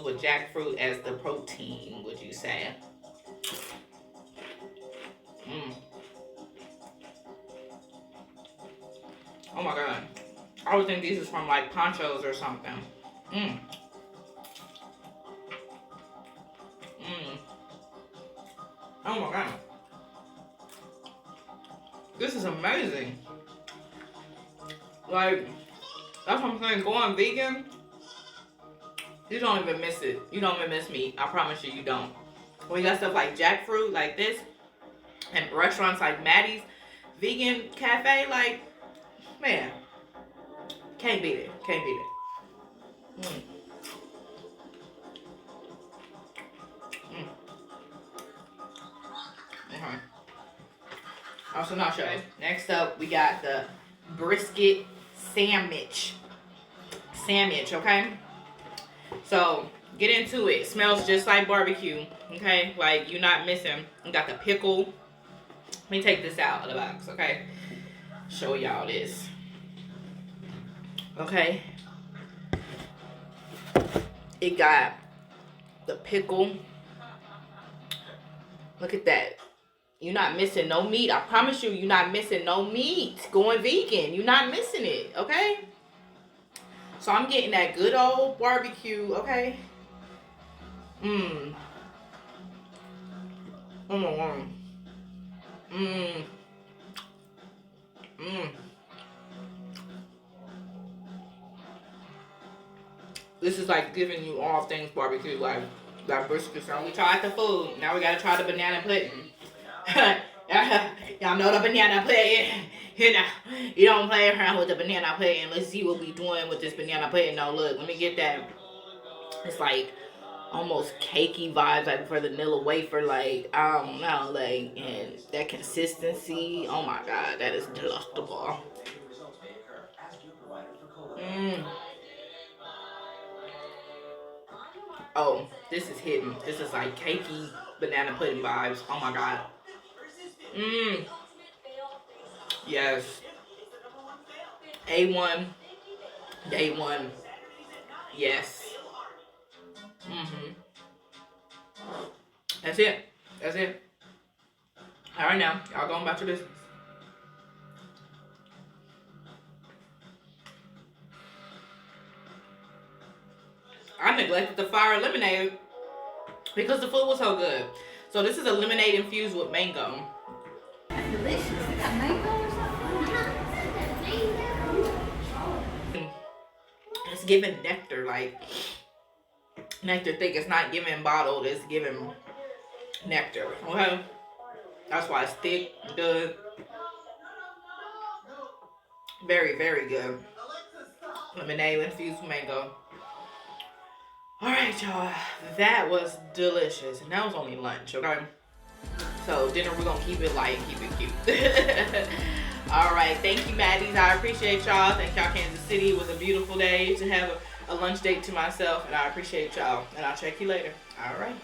with jackfruit as the protein, would you say? Oh my god. I would think these is from like Ponchos or something. Oh my god. This is amazing. Like, that's what I'm saying. Going vegan, you don't even miss it. You don't even miss meat. I promise you, you don't. When you got stuff like jackfruit, like this, and restaurants like Mattie's, vegan cafe, like, man, can't beat it. Can't beat it. Okay. Also nachos. Next up, we got the brisket Samich. Okay? So, get into it. It smells just like barbecue. Okay? Like, you're not missing. You got the pickle. Let me take this out of the box, okay? Show y'all this. Okay? It got the pickle. Look at that. You're not missing no meat. I promise you, you're not missing no meat. Going vegan. You're not missing it, okay? So I'm getting that good old barbecue, okay? This is like giving you all things barbecue, like brisket. So we tried the food. Now we gotta try the banana pudding. Y'all know the banana pudding. You know, you don't play around with the banana pudding. Let's see what we doing with this banana pudding. Now look, let me get that. It's like almost cakey vibes, like for the vanilla wafer, like I don't know, like, and that consistency. Oh my god, that is delectable. Oh, this is hidden. This is like cakey banana pudding vibes. Oh my god. Yes. A1. Day one. Yes. That's it. That's it. All right now, y'all going about your business. I neglected the fire lemonade because the food was so good. So this is a lemonade infused with mango. That's delicious. It got mango or something? It's giving nectar, like nectar thick. It's not giving bottled. It's giving nectar. Okay, that's why it's thick, good, very, very good. Lemonade infused with mango. Alright, y'all, that was delicious, and that was only lunch, okay? So dinner, we're gonna keep it light, keep it cute. Alright, thank you, Matties. I appreciate y'all. Thank y'all, Kansas City. It was a beautiful day to have a lunch date to myself, and I appreciate y'all, and I'll check you later. Alright.